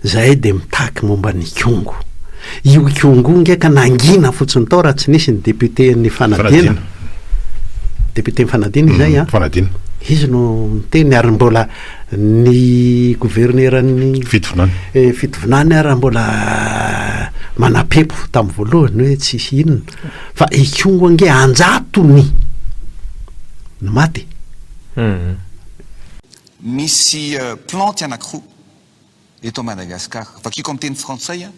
zay de mitaky momba ny kongo. Io kongo ndraiky nangina fotsiny tao raha tsy nisy ny député ny fanadina. Député ny fanadina zay a. Fanadina. Izy no miteny ary mbola ny gouverneurany fitovinany ary mbola manapepo tamin'ny voalohany hoe tsisy inona fa ikongo nge anjatony no maty. Misy planty anankiroa eto Madagasikara. Vakiko amin'ny teny frantsay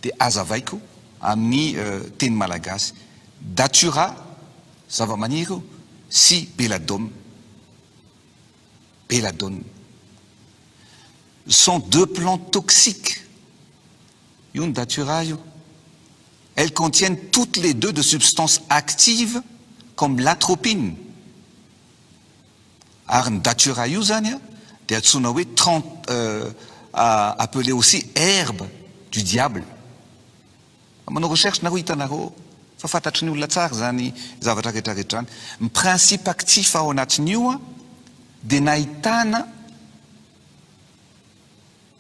dia azavaiko amin'ny teny malagasy. Datura zavamaniry sy belladone. Belladone sont deux plantes toxiques. Une datura, elles contiennent toutes les deux de substances actives comme l'atropine. Arn datura io zany dia atsoina hoe appelé aussi herbe du diable. Manao recherche nareo hitanareo fa fantatry ny olona tsara zany zavatra rehetrarehetra. Ny principe actif ao anatin'io dia nahitana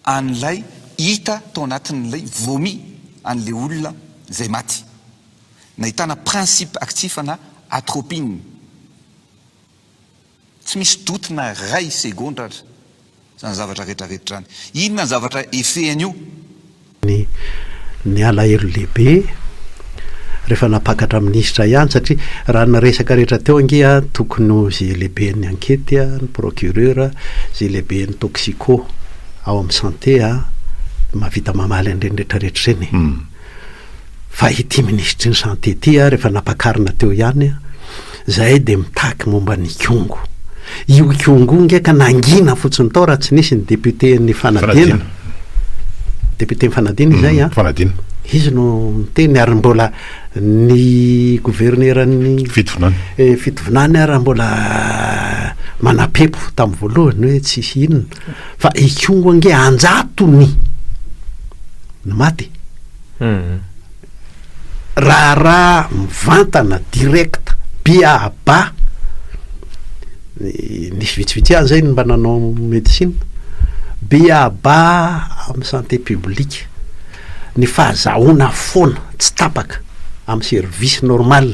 an'ilay hita tao anatin'ilay vomi an'ilay olona zay maty. Nahitana principe actif ana atropine. Tsy misy doute na ray segondra zany zavatra rehetrarehetra zany. Inona ny zavatra efehan'io? Ny alahelo lehibe rehefa napakatra ministra ihany satria raha ny resaka rehetra teo angia tokony zay lehibe ny ankety ny procureur zay lehibe ny toxico ao amin'ny santé mahavita mamaly an'ireny rehetrarehetra ireny. Fa ity ministre ny santé ity rehefa napakarina teo ihany zay de mitaky momba ny kongo. Io kongo ndraiky nangina fotsiny tao raha tsy nisy ny député ny fanadina. Député ny fanadina zay fanadina. Izy no miteny ary mbola ny gouverneurany fitovinany ary mbola manapepo tamin'ny voalohany hoe tsisy inona fa ikongo nge anjatony no maty. Raha mivantana direct biaba nisy vitsivitsy any zay mba nanao médecine biaba amin'ny santé publique ny fahazahoana foana tsy tapaka amin'ny service normal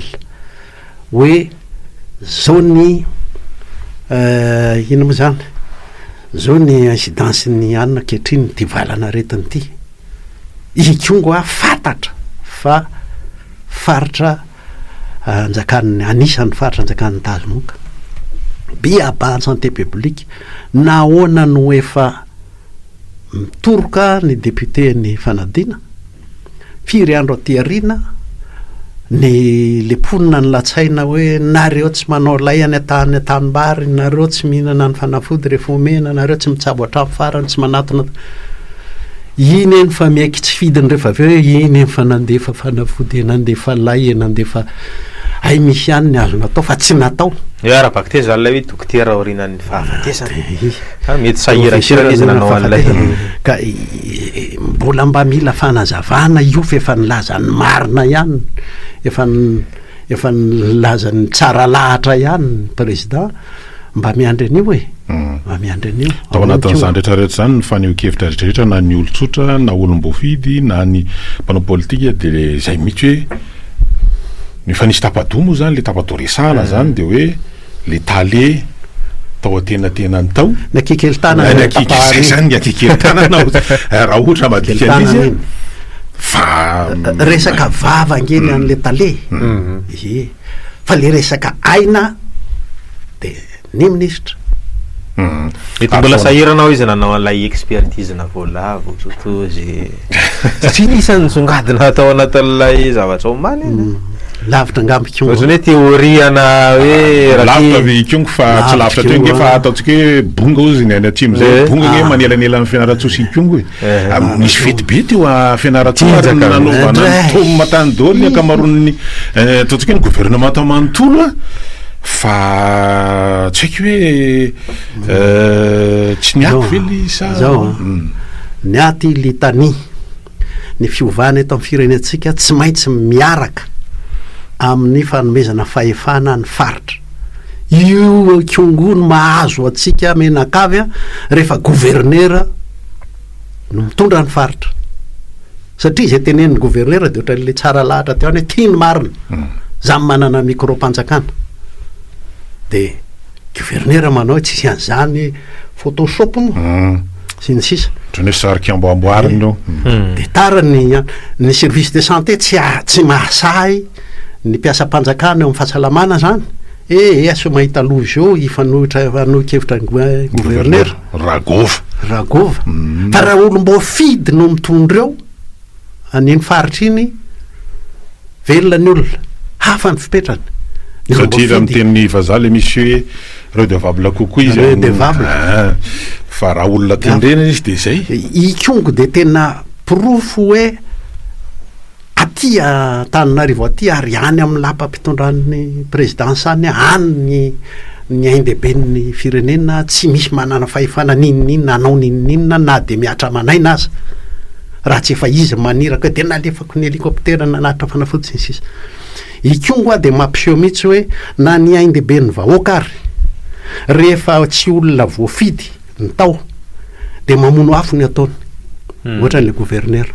hoe zao ny ino moa zany zao ny incidence ny anina kehitriny ty valana retiny ty ikongo fantatra fa faritra anjakan'ny anisan'ny faritra anjakan'ny tazomoka biaba santé publique nahoana no efa mitoroka ny député ny fanadina firy andro aty arina ny leponina ny latsaina hoe nareo tsy manao lay any atany tanimbary nareo tsy mihinana ny fanafody rehefa omena nareo tsy mitsabo hatramin'ny farany tsy manatona iny eny fa miaiky tsy fidiny rehefa avy hoe iny eny fa nandefa fanafody nandefa lay nandefa ay misy ihany ny azo natao fa tsy natao. Arabaka te zany lay hoe dokotera orinan'ny fahafatesana mety sahirahirana izy nanao an'ilay ka mbola mba mila fanazavana io fa efa nilaza ny marina ihany efa nilaza ny tsara lahatra ihany président mba miandry an'io mba miandry an'io tao anatin'izany rehetrarehetra zany ny faneho-kevitra rehetrarehetra na ny olon-tsotra na olom-boafidy na ny mpanao politika dia zay mihitsy hoe fa nisy tapadomo zany le tapadoresana zany de hoe le tale tao atenatenany tao nakikelitana zany nakikelitana raha ohatra madika izy fa resaka vava ngeny an'le tale fa le resaka aina de ny ministre mety mbola sahiranao izy nanao an'ilay expertise na voalavo totozy satria isan'ny songadina atao anatin'ilay zavatra omaly lavitra angambiko ohatrany hoe teoriana hoe lavitra avy kongo fa tsy lavitra teo nge fa ataontsika hoe bonga ozy ny any atsimo zay bonga nge manelanela amin'ny fianaratsosy kongo misy fety be teo fianaratsosy nanaovana tomy matany daholo ny akamaron'ny ataontsika hoe ny gouvernement manontolo fa tsy haiko hoe tsy niako vely zao ny aty litany ny fiovana eto amin'ny firenentsika tsy maintsy miaraka amin'ny fanomezana fahefana ny faritra io kongo no mahazo atsika menakavy rehefa gouverneur no mitondra ny faritra satria zay tenen'ny gouverneur de ohatran'le tsara lahatra teo any hoe tiany marina zany manana micro-panjakana de gouverneur manao tsisy an'izany photoshop moa sy ny sisa ohatrany hoe sariky amboamboariny io de tarany ny service de santé tsy mahasahy ny mpiasa-panjakana eo amin'ny fahasalamana zany aso mahita loza eo ifanohitra anohikevitra ny gouverneur ragova fa raha olom-bo fidy no mitondra eo aniny faritra iny velona ny olona hafa ny fipetrany satria raha miteny vazaha le misy hoe redevable kokoa izy redevable fa raha olona tendrena izy de zay ikongo de tena profo hoe aty Antananarivo aty ary any amin'ny lapa-pitondran'ny présidence any ny ain-dehiben'ny firenena tsy misy manana fahefana ninninna anao ninninna na de miatra manaina aza raha tsy efa izy maniraka hoe de nalefako ny hélicoptera nanatra fanafody sy ny sisa ikongo a de mampiseho mihitsy hoe na ny ain-dehiben'ny vahoaka ary rehefa tsy olona voafidy ny tao de mamono afo ny ataony ohatran'le gouverneur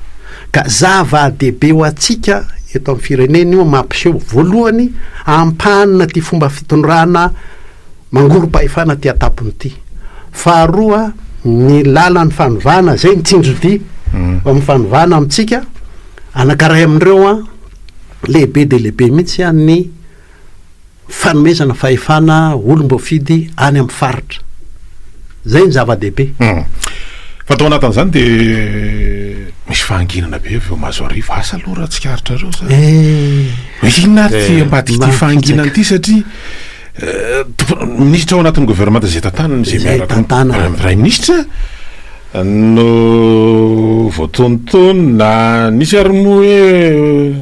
ka zava-dehibe ho atsika eto amin'ny firenena io mampiseho voalohany ampanina ty fomba fitondrana mangoro-pahefana ty atapony ty faharoa ny lalan'ny fanovana zay nitsinjody amin'ny fanovana amitsika anankaray amin'ireo a lehibe de lehibe mihitsy a ny fanomezana fahefana olom-boafidy any amin'ny faritra zay ny zava-dehibe fa tao anatin'izany de misy fahanginana be veo mahazo arivo asa aloha raha tsikaritra reo za inona ty ambadiky ty fahanginana ty satria ministra ao anatin'ny gouvernement zay tantanany zay miaraka prime ministre no voatonotony na nisy ary mo hoe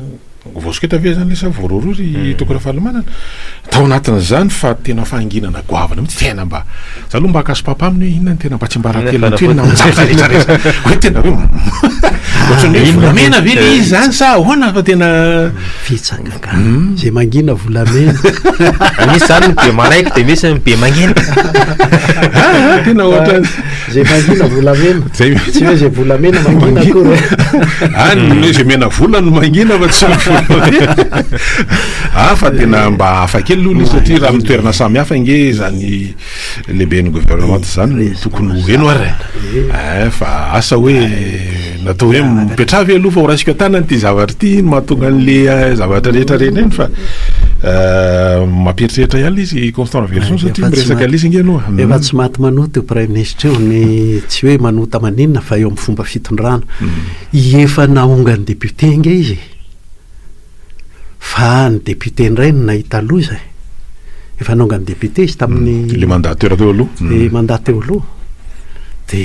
vosiketa ve zany le sa voarorory tokony fahalamanana tao anatin'izany fa tena fahanginana goavana mihitsy tena mba za aloha mba akasopapa aminy hoe inona ny tena mba tsy mbarakely toena mijarehetrarehetra hoe tena hoe ohatrany hoe volamena ve le izy zany sa ahoana fa tena fitsakaka zay mangina volamena misy zany be maraiky de misy be mangina tena ohatrany zay mangina volamena tsy hoe zay volamena mangina kory any hoe zay mena vola no mangina fa tsy fa tena mba afakely aloha izy satria raha mitoerana samy hafa inge zany lehiben'ny gouvernement zany tokony eno ary fa asa hoe natao hoe mipetravy aloha fa ho rasiko atanany ty zavatra ty no mahatonga an'le zavatra rehetra reny eny fa mamperitreritra ihany izy Constant Verson satria miresaka alizy inge aloha efa tsy maty manota io prime ministre io ny tsy hoe manota maninona fa eo amin'ny fomba fitondrana efa naonga ny député inge izy fa ny député indray no nahita aloha zay efa naonga ny député izy tamin'ny le mandat teo aloha mandat teo aloha de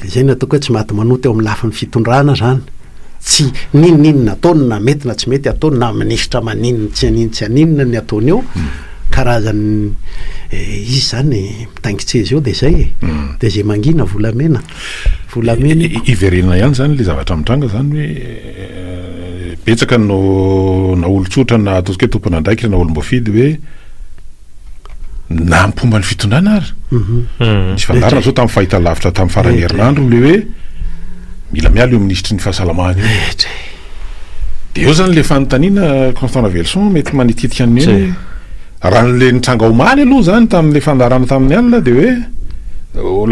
zay no ataoko hoe tsy maty manota eo amin'ny lafin'ny fitondrana zany tsy ninninona ataony na mety na tsy mety ataony na ministra maninona tsy aninona ny ataony eo karazany izy zany mitangitseza eo de zay de zay mangina volamena iverenana ihany zany le zavatra mitranga zany hoe betsaka no na olotsotra na ataontsika hoe tompona andraikitra na olom-boafidy hoe na mpomba ny fitondrana ary misy fandarana zao tamin'ny fahitalavitra tamin'ny farany herinandro le hoe mila miala io ministry ny fahasalamana io de eo zany le fanontaniana Constant Verson mety manititika ny hoe raha n'le nitranga omaly aloha zany tamin'le fandarana tamin'ny alina de hoe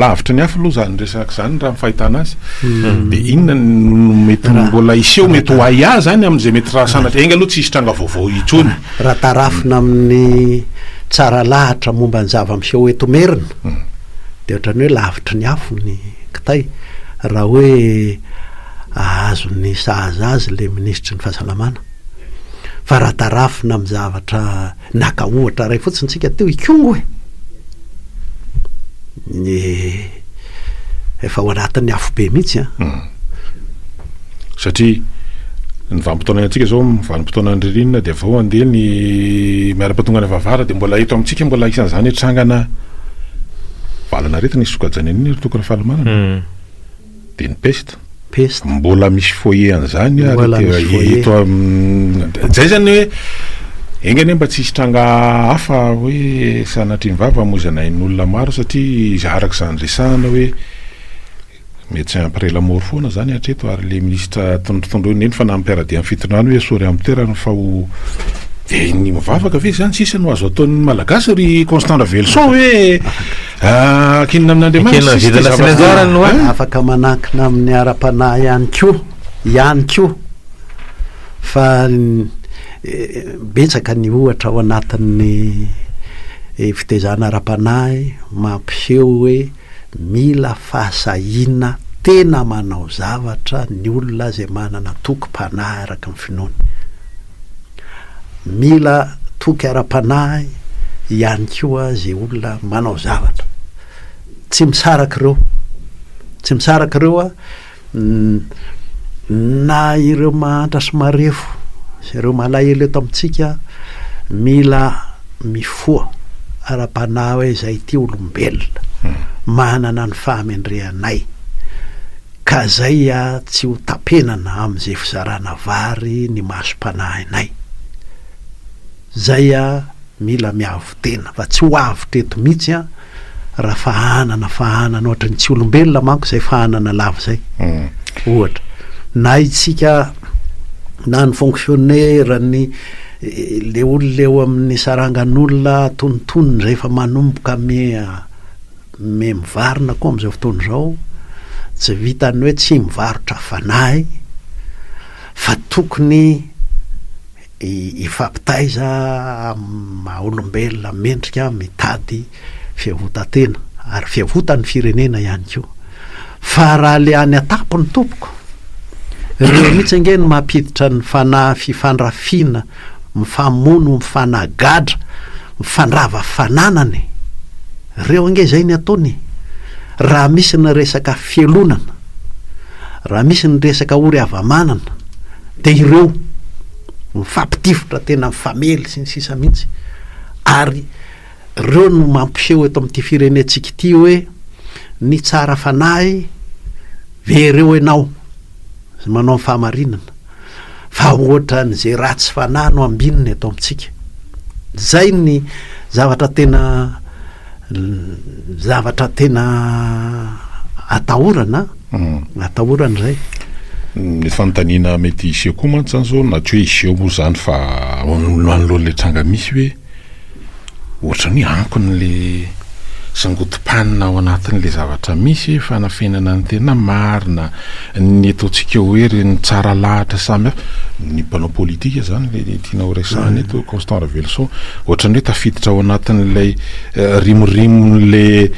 lavitra ny hafa aloha zany resaka zany raha mifahitana azy de inona mety mbola iseho mety ho ay zany amin'izay mety raha sanatra enga aloha tsy hisy tranga vaovao itsony raha tarafina amin'ny tsara lahatra momba ny zava miseho etomerina de ohatrany hoe lavitra ny afo ny kitay raha hoe azo ny sahaza azy le ministry ny fahasalamana fa raha tarafina amin'ny zavatra naka ohatra ray fotsiny tsika teo ikongo hoe efa ho anatin'ny afo be mihitsy satria ny vanim-potoana antsika zao vanim-potoana ny ririnina de vao andeha ny miara-patonga ny vavara de mbola eto amintsika mbola isan'izany hitrangana valana retina isy sokajany aniny tokony fahalamanana de ny peste mbola misy foyer an'izany eto zay zany hoe engany mba tsy hisy tranga hafa hoe sanatry ny vava mozanain'olona maro satria izy araka izany resahana hoe mety ampirelamory foana zany hatreto ary le ministra tondrotondroiny eny fa nampiaradi amin'ny fitondrano hoe sory amin'ny toerana fa ho de ny mivavaka ve zany sisa no azo ataon'ny malagasy ry Constant Ravelson hoe kinina amin'Andriamanitra afaka manankina amin'ny ara-panahy ihany ko fa betsaka ny ohatra ao anatin'ny fitezana ara-panahy mampiseho hoe mila fahasahina tena manao zavatra ny olona zay manana tokom-panahy araka ny finoany, mila toky ara-panahy ihany koa zay olona manao zavatra tsy misaraka ireo na ireo mahantra sy marefo sy ireo malahelo eto amintsika mila mifoa ara-panahy hoe zay ty olombelona manana ny fahamendrehanay ka zay tsy ho tapenana am'izay fizarana vary ny masom-panahinay, zay mila miavo tena fa tsy ho avitra eto mihitsy raha fahanana ohatra ny tsy olombelona manko zay fahanana lava zay ohatra na itsika na ny fonctionnaire ny le olona eo amin'ny sarangan'olona tontonony zay fa manomboka mivarina koa am'izao fotoana zao tsy vitany hoe tsy mivarotra fanahy fa tokony ifampitaiza maha olombelona mendrika mitady fiavota-tena ary fiavotany firenena ihany koa fa raha le any atapo ny tompoko ireo mihitsy ange ny mampiditra ny fanahy fifandrafina mifamono mifanagadra mifandrava fananany ireo ange zay ny ataony raha misy ny resaka fielonana raha misy ny resaka ory avamanana de ireo mifampitifitra tena mifamely sy ny sisa mihitsy ary ireo no mampiseho eto amin'ity firenentsika ity hoe ny tsara fanahy vereo ianao manao ny fahamarinana fa ohatra n'izay ratsy fanahy no ambininy eto amintsika zay ny zavatra tena atahorana zay ny fanontaniana mety iseho koa mantsy zany zao na tsy hoe iseho moa zany fa manoloan'le tranga misy hoe ohatra ny ankony le sangotom-panina ao anatin'le zavatra misy fanafenana ny tena marina ny ataontsika hoe ny tsara lahatra samy hafa ny mpanao politika zany le tianao resahany eto Constant Ravelson ohatrany hoe tafiditra ao anatin'lay rimorimony le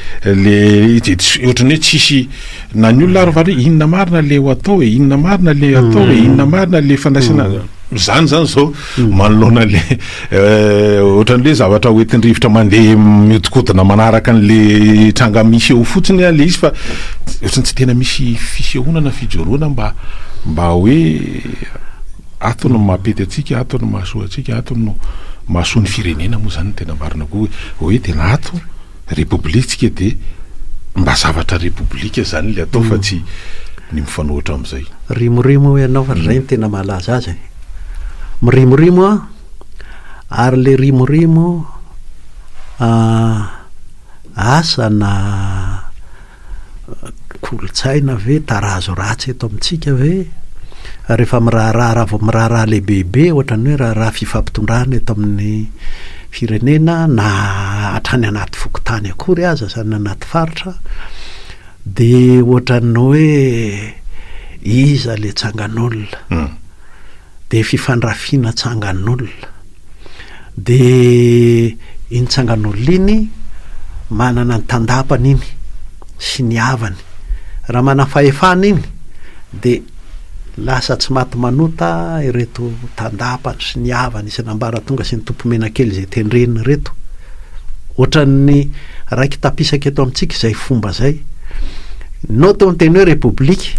ohatrany hoe tsisy na ny olona ary inona marina le ho atao inona marina le atao inona marina le fandraisana zany zao manoloana le ohatran'le zavatra hoentin-drivotra mandeha miodikotina manaraka an'le tranga misy eo fotsiny le izy fa ohatrany tsy tena misy fisehonana fijoroana mba hoe ato no mampety atsika ato no mahasoa atsika ato no mahasoa ny firenena moa zany tena marina koa hoe tena ato republitsika de mba zavatra republika zany le atao fa tsy ny mifanohitra am'izay rimorimo ianao fa zay ny tena mahalaza azy mirimorimo ary le rimorimo asa na kolotsaina ve tarazo ratsy eto amintsika ve rehefa miraharaha vao miraharaha lehibehibe ohatrany hoe raha fifampitondrana eto amin'ny firenena na hatrany anaty fokotany akory aza zany anaty faritra de ohatrany hoe iza le tsangan'olona de fifandrafina tsangan'olona de iny tsangan'olona iny manana ny tandapany iny sy ny havany raha mana fahefana iny de lasa tsy maty manota ireto tandapany sy ny havany isy nambara tonga sy ny tompomenakely zay tendreniny reto ohatran'ny raiky tapisaka eto amintsika zay fomba zay nao teo nyteny hoe republika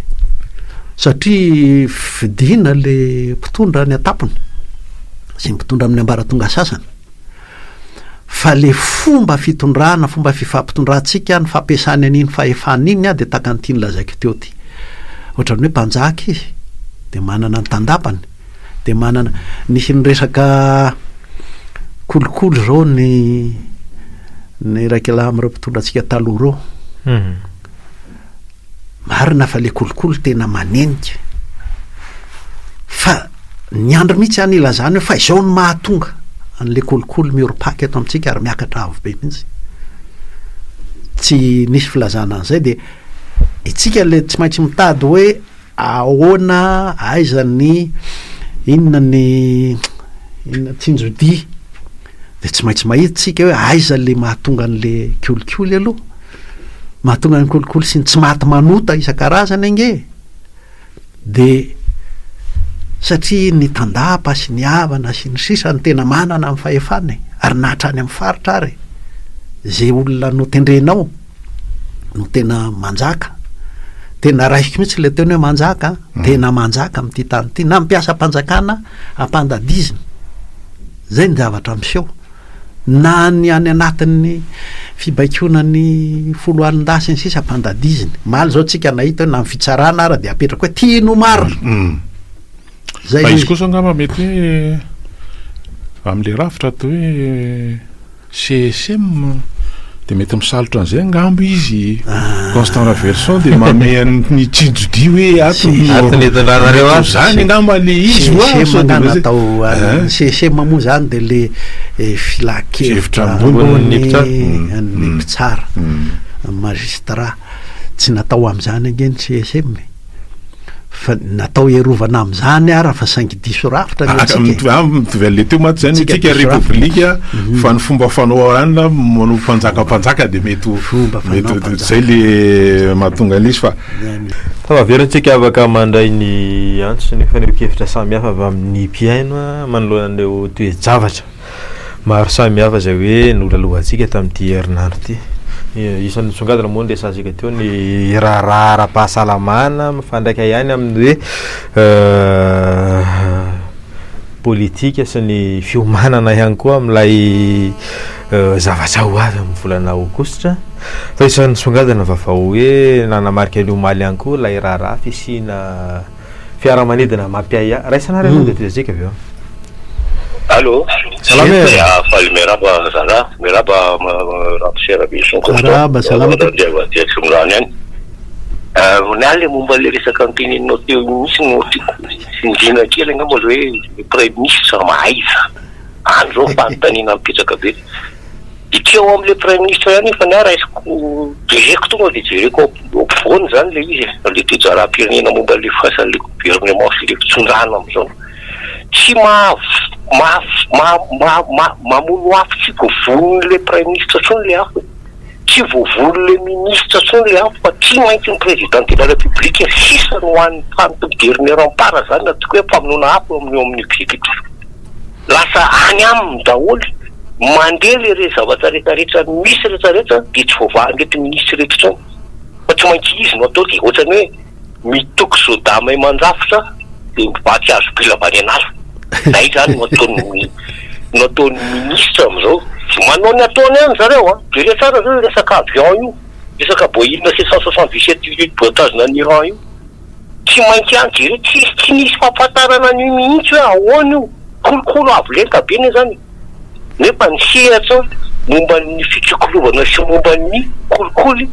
satria fidina le mpitondra ny atapony sy mpitondra amin'ny ambara tonga sasany fa le fomba fitondrana fomba fifampitondrantsika ny fampiasany an'iny fahefana iny de taka nytiany lazaiko teo ty ohatrany hoe mpanjaka izy de manana ny tandapany de manana nisy ny resaka kolokolo zao ny raikala am'ireo mpitondra antsika taloha reo marina fa le kolokolo tena manenika fa ny andro mihitsy anila zany hoe fa izao ny mahatonga an'le kolokolo mioropaky eto amintsika ary miakatra avo be mihitsy tsy nisy filazana an'izay de itsika le tsy maintsy mitady hoe ahoana aiza ny inona tsinjodi de tsy maintsy mahita tsika hoe aiza le mahatonga an'le kolikoly aloha mahatonga ny kolikoly sy ny tsy maty manota isan-karazany ange de satria ny tandapa sy ny havana sy ny sisa ny tena manana amin'ny fahefany ary nahatrany amin'ny faritra ary zay olona no tendrenao no tena manjaka tena raisiko mihitsy le teny hoe manjaka tena manjaka amin'ity tany ity na mampiasa mpanjakana ampandadiziny zay ny zavatra miseho na ny any anatin'ny fibaikona-ny folo alindasy ny sisa ampandadiziny maly zao tsika nahita hoe na mifitsarana ary de apetraka hoe tiano marina zay izy kosa angamba mety hoe am'le rafitra to hoe CSM de mety misalotra an'izay angambo izy constant reversion de mameany tsinjodi hoe aton'entinranareo zany angamba le izy CSM atao CSM moa zany de le filakevitra ambony ny mpitsara magistrat tsy natao am'izany ange ny CSM fa natao erovana am'izany ara fa saingy diso rafitra le teo maty zany tsika république fa ny fomba fanao anina mano mpanjakampanjaka de mety zay le mahatonga an'izy fa averyntsika afaka mandray ny antso nefa neo-kevitra samihafa avy amin'ny mpiaino manoloanan'ireo toe-javatra maro samihafa zay hoe nolalohantsika tamin'ity herinandro ty isan'ny songadina moa nresazika teo ny raharaha ara-pahasalamana mifandraika ihany amin'ny hoe politika sy ny fiomanana ihany koa amin'ilay zavatra ho avy amin'ny volana aogositra fa isan'ny songadina vavao hoe nanamarika ny omaly ihany koa lay raharaha fisina fiaramanidina mampiaya raisanary aloha de tezika avy eo Allô, Salam. Fali meraba Zara, meraba rapsera bison Meraba, salam. Vonale momba le resaka antenenao teo misy no sindrina kely angamba hoe premier ministre mahaiza andro fanontaniana mipetraka be ikeo am'le premier ministre ihany fa ny raisiko jereko tonga de jereko ampovoany zany le izy le toejara-pirenena momba le fasan'le gouvernement sy le fitsondrana am'izao tsy mamono afo tsy voavony le premier ministre tsony le afo tsy voavony le ministre tsony le afo fa tsy maintsy ny président de la république sisa no hoan'ny fanotogeriner ampara zany na tokoa hoe mpamonoana afo amin'ny exécutif lasa any aminy daholy mandeha le re zavatra rehetrarehetra misy rehetrarehetra de tsy voavahan'rety ministre rehetra tsony fa tsy maintsy izy no atao de ohatrany hoe mitoko sodamay mandrafitra de mivaky azo pilavany anazy zay zany no ataon'ny ministre am'izao tsy manao ny ataony any zareo de re tsara zao resaka avion io resaka Boeing 767 boatazona ny Iran io tsy maintsy any jere tsy nisy fampatarana ny mihitsy hoe ahoana io kolokolo avo lenta be ny zany nefa ny sehatra momba ny fitsokolovana sy momba ny kolikoly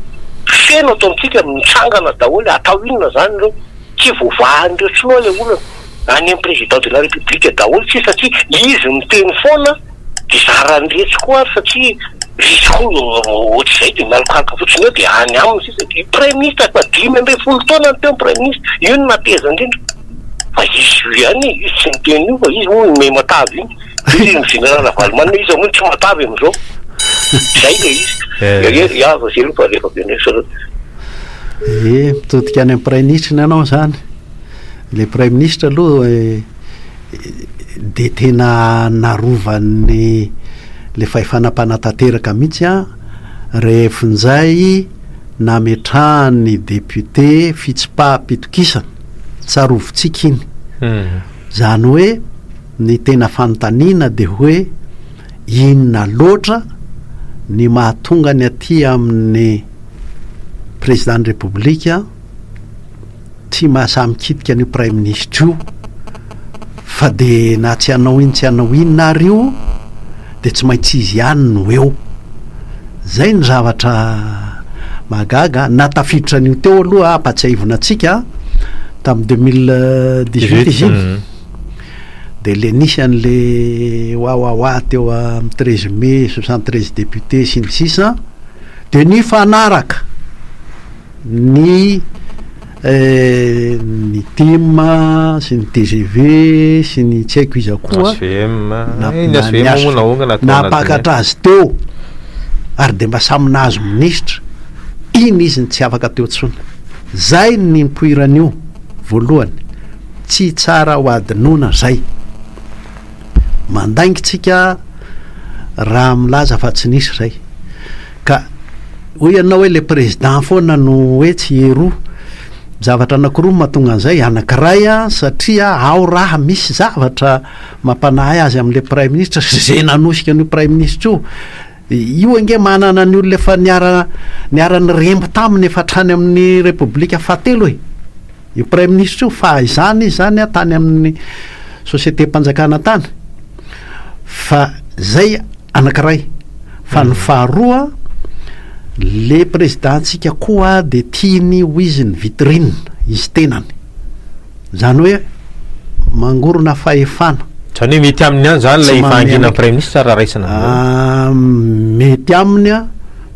feno atao amintsika mitsangana daholy atao inona zany reo tsy voavahan'ireo tsinoa le olona any amin'ny président de la république daholy tsy satria izy miteny foana de zarany retsy koa ary satria risy koa ohatr'izay de mialokaloka fotsiny eo de any aminy sisa de premier ministre fa 5 taona ny teo premier ministre io no nateza indrindra fa izy ihany izy tsy miteny io fa izy moa me matavy iny izy ny général Valmane izy moa tsy matavy am'izao zay le izy iava zay aloha fa rehefa benesara mitodika any amin'ny premier ministre ny anao zany le premier ministre aloha de tena narovan'ny le fahefanam-panatanteraka mihitsy rehefin'izay nametrahany député fitsipaham-pitokisana tsarovintsika iny zany hoe ny tena fanontaniana de hoe inona loatra ny mahatonga ny aty amin'ny président de république tsy mahasamikitika ny premier ministre io fa de na tsy hanao iny tsy hanao inona ary io de tsy maintsy izy ihany no eo zay ny zavatra magaga natafiditra an'io teo aloha ampatsiaivona atsika tamin'ny 2018 izy iny de le nisy an'le oaoaoa teo amin'ny 13 mai 73 député sy ny sisa de ny fanaraka ny TIM sy ny TGV sy ny tsy haiko izy koa napakatra azy teo ary de mba samy nahazo ministra iny izy ny tsy afaka teo tsona zay ny nipoiran'io voalohany tsy tsara ho adinona zay mandaingitsika raha milaza fa tsy nisy zay ka hoy ianao hoe le président foana no hoe tsy ero zavatra anakiroa mahatonga an'izay anakiray satria ao raha misy zavatra mampanahy azy amin'le prime ministre zay nanosika an'io prime ministre io ange manana ny olona efa niarany rembo taminy efa trany amin'ny république fahatelo io prime ministre io fa izany izy zany tany amin'ny société mpanjakana tany fa zay anakiray fa ny faharoa le présidentsika koa de tiany ho izy ny vitrine izy tenany zany hoe mangorona fahefana zany hoe mety aminy any zany lay fahangina prime ministre raha raisana mety aminy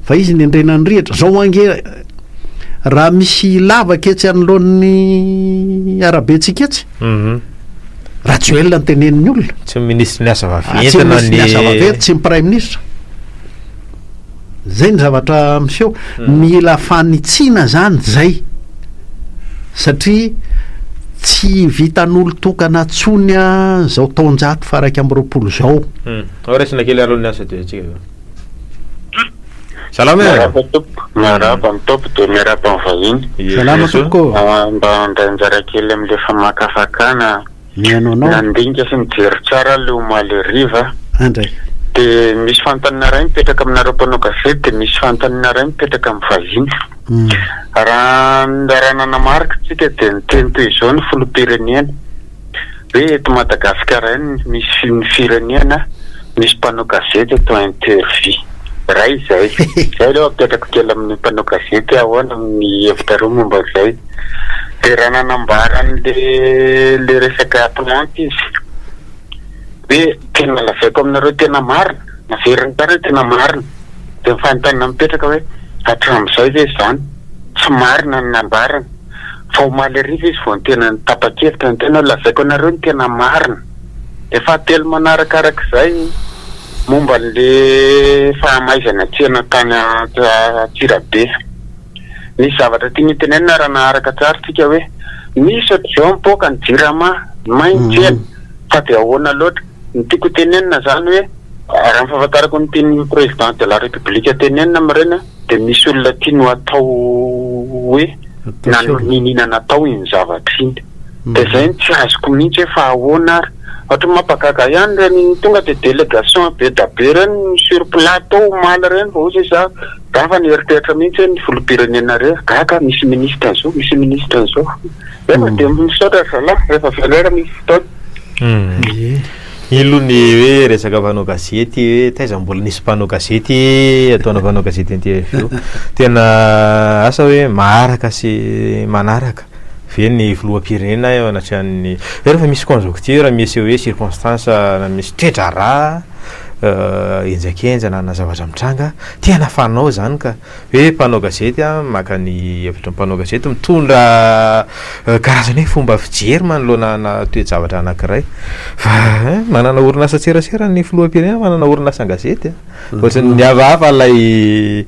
fa izy ny endrenany rihatra zao ange raha misy lavaka etsy anoloan'ny arabe tsika etsy raha tsy oelona ny teneniny olona tsy ministre niasa vaventina ny tsy prime ministre zay ny zavatra miseho mila fanitsina zany zay satria tsy vitan'olo tokana tsony zao taonjato fa raiky amby roapolo zao resina kely alohany asa teo atsika salama miaraba mitopo de miaraba mivahiny salama toko mba ndanjara kely am'le famakafakana mianonao nandinika sy mijery tsara le omaly riva andray de misy fantanina ray mipetraka aminareo mpanao gazety de misy fantanina ray mipetraka amin'ny vahiny raha nanamarika tsika de nyteny toy izao ny filoham-pirenena hoe eto Madagasikara eny misy firenena misy mpanao gazety eto interview ray zay zay leo apetraka kely amin'ny mpanao gazety ahoana amin'ny hevitrareo momba zay de raha nanambaran'le resaka planty izy hoe tena lazaiko aminareo tena marina naveriny tsara tena marina de mifantanina mipetraka hoe hatramin'izay ve zany tsy marina ny nambarana fa omaly ariva izy vao ny tena ny tapa-kevitra ny tena lazaiko anareo ny tena marina de fahatelo manarakarak'izay momba n'le fahamaizana tsena tany Atsirabe misy zavatra tia mitenenina raha naharaka tsara tsika hoe misy ohatr'izao mipoaka ny jirama maintsena fa de ahoana loatra ny tiako tenenina zany hoe raha ny fahafantarako ny tiany président de la république tenenina amin'ireny de misy olona tia no atao hoe naninana atao iny zavatra iny de zay ny tsy azoko mihitsy hoe fa ahoana ary ohatra mampagaga ihany reny tonga de délégation be da be reny sur plateau omaly reny fa ozy za dafa nieritreritra mihitsy ny filoham-pirenena re gaga misy ministre an'izao misy ministre an'izao efa de misaotra zala rehefa velera misy fotoana ilo ny hoe resaka mpanao gazety hoe taiza mbola nisy mpanao gazety ataona mpanao gazety interview tena asa hoe maharaka sy manaraka ve ny filoham-pirenena eo anatrany rehefa misy conjoncture misy hoe circonstance misy toetra raha enjakenjana na zavatra mitranga tena fanao zany ka hoe mpanao gazety maka ny hevitra mpanao gazety mitondra karazany hoe fomba fijery manoloana na toe-javatra anakiray fa manana orinasa tserasera ny filoham-pirenena manana orinasa gazety ohatrany niavaava lay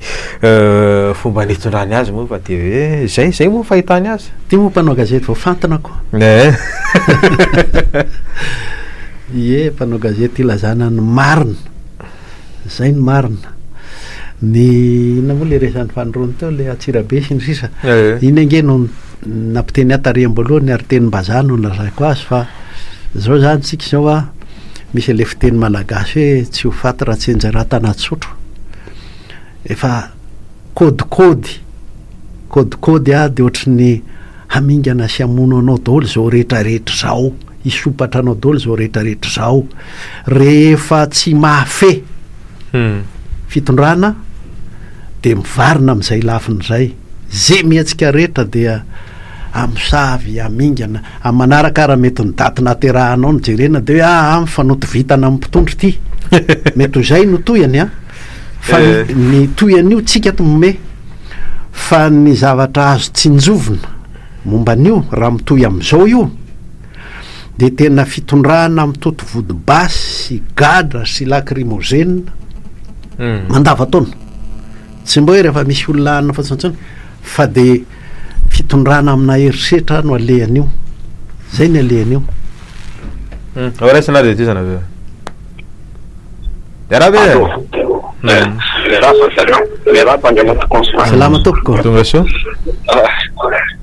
fomba nitondrany azy moa fa de hoe zay moa fahitany azy ty moa mpanao gazety vao fantana koa ie mpanao gazety ilazana ny marina zay ny marina ny ina moa le resan'ny fanirony teo le Atsirabe sy ny sisa iny ange no nampiteny atariam-boalohany ary teny-mbazaha no nilazako azy fa zao zany tsika zao misy le fiteny malagasy hoe tsy ho faty raha tsy enjara tanatsotro efa kôdikôdy de ohatrany hamingana sy amono anao daholo zao rehetrarehetra zao isopatra anao daholo zao rehetrarehetra zao rehefa tsy mahafe fitondrana de mivarina amin'izay lafin'izay ze mihatsika rehetra dia amisavy amingana amin'ny manaraka raha mety ny daty naterahanao ny jerena de hoe mifanoto vitana amin'ny mpitondro ity mety ho zay no toyany a fa ny toyany io tsika tomome fa ny zavatra azo tsinjovina momba an'io raha mitoy am'izao io de tena fitondrana mitoto vody basy gadra sy lacrymogène mandavataona tsy mbo hoe rehefa misy olona anina fatsantsony fa de fitondrana amina herisetra no alehan'io zay ny alehan'io raisana de ty zana ve rabe salama tokoko tonga so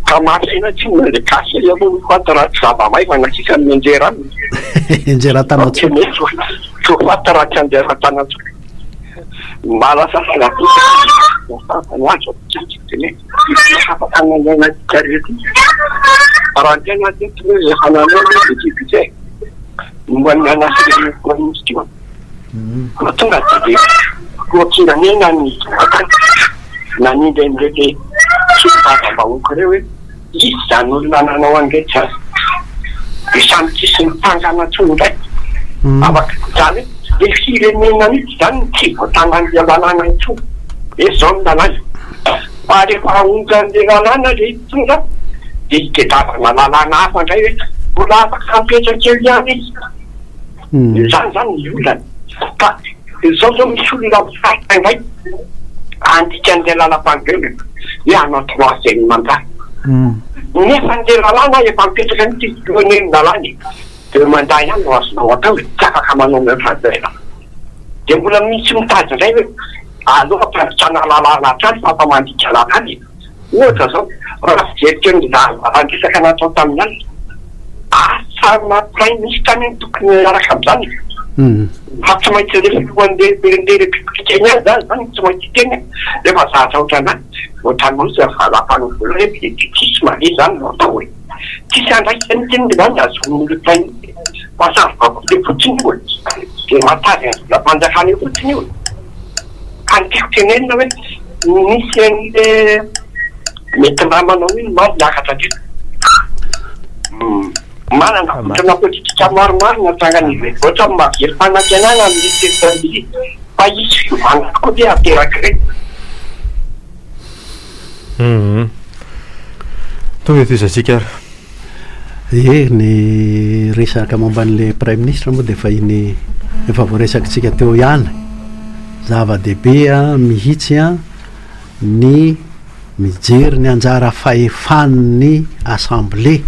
kamasina tsy le kasy aloha fataratsy zava-may fanasika ny enjera enjeran-tana tsy mety tsy fataratsy anjeran-tana malasa raha tena tonga de kokinanena ny nanindra ndraiky sovatam-bahoaka reo hoe izy zany olona nanao andraiky zany de samy tsisy mitangana tsony ndray afaka zany de firenena mihitsy zany tsy voatangan'le lalàna itsony e zao ny lalàna fa rehefa aonjan'le lalàna le tonga de ikedavana lalàna hafa ndray hoe mbola afaka apetraky ihany izy zany ny olana ka zao misy olona mifaritra indray andikan'le lalam-pandrena hoe anao troisième mandat nefa n'le lalàna efa mipetraka mity doaneny lalàna de mandat ihany no azonao atao hoe tsy afaka manao mefadela de mbola misy mitady indray hoe aloha ampanditrana lalàna atrany fa afa mandika lalàna ohatra zao raha fijerika ny rahandresaka natao tamin'ny any asana prime ministre ny tokony araka am'zany fa tsy maintsy refilohan'le républicain zany zany tsy maintsy teny rehefa zatra ohatrana ohatran'ozy valapanovola hoe tsisy male zany no atao hoe tsisy andraikany teny zany azon'olo prime pasavako de fotsiny io de matary lampanjakany io fotsiny io ka ny tiako tenenina hoe misy an'le mety ramanao iny maro miakatra teo manana otrana politika maromaro natsangan'izy ohatra mavery fanatenana amin'ny teritany fa isy fiovana koa de ateraky reny tonga ty zatsika ny resaka momba n'le prime ministre moa de efa iny efa voaresakitsika teo ihany zava-dehibe a mihitsy a ny mijery ny anjara fahefan'ny assemblée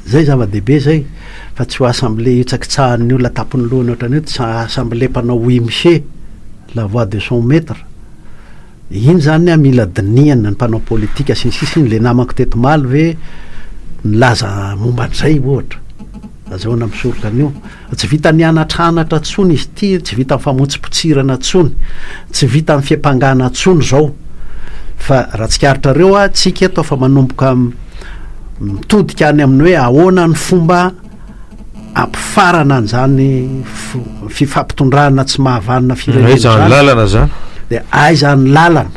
zay zava-dehibe zay fa tsy ho assemblée itsakitsahan'ny olona tapony lohany ohatrany hoe tsy assemblée mpanao wimché la voix de son maître iny zany a mila diniana ny mpanao politika sinsisy iny le namako tetomaly hoe nilaza momba an'izay ohatra azahoana misoroka an'io tsy vita ny anatranatra tsony izy ty tsy vita ny famotsipotsirana tsony tsy vita ny fiampangana tsony zao fa raha tsikaritra reo a tsika eto fa manomboka mitodika any amin'ny hoe ahoana ny fomba ampifarana an'izany fifampitondrana tsy mahavanina firenena lalana zany de aiza ny lalana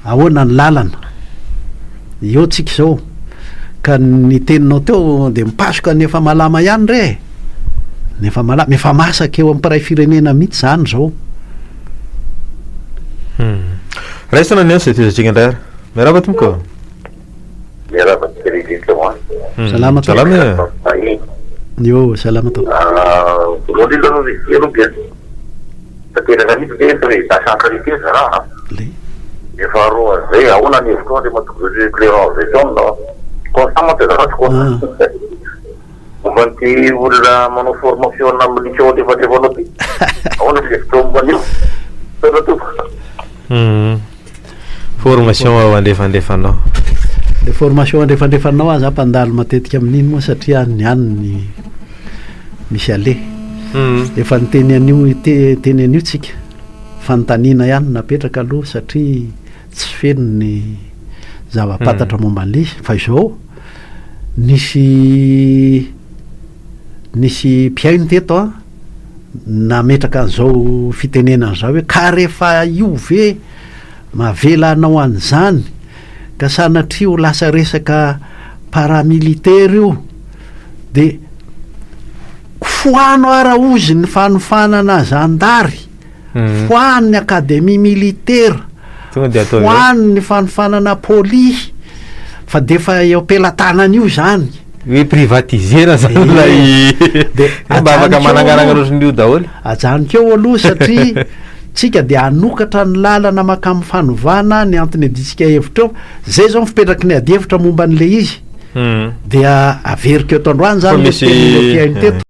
ahoana ny lalana eo tsika zao ka ny teninao teo de mipasoka nefa malama ihany re nefa malama efa masaka eo ampiray firenena mihitsy zany zao raisana ny ansa ty zatsika indray ary miaraba tomoko salama salama io salama to faharoa zay ahoana ny hevitro de mahatonga cléance gestion constamment momba ty olona manao formation amin'ny lycée lefatevanao ty ahoana ny hevitro momban'io formation andrefandefanao le formation andrefandrefanao aza mpandalo matetika amin'iny moa satria any ny misy ale efa nyteny an'io teny an'io tsika fanontanina ihany napetraka aloha satria tsy feno ny zava-pantatra momba an'le fa izao nisy mpiaino teto a nametraka an'izao fitenenana zao hoe ka rehefa io ve mahavelanao an'izany ka sanatria ho lasa resaka paramilitaire io de foano araozy ny fanofanana zandary foano ny akademia militaire foano ny fanofanana polis fa de fa eo ampelantanan'io zany hoe privatisera zany lay de mba afaka manangarana rosin'io daholo ajanikeo aloha satria tsika de anokatra ny lalana makamy fanovana ny antony aditsika hevitra eo zay zao mifipetraky ny adihevitra momba an'le izy dia averika eto androany zany le teto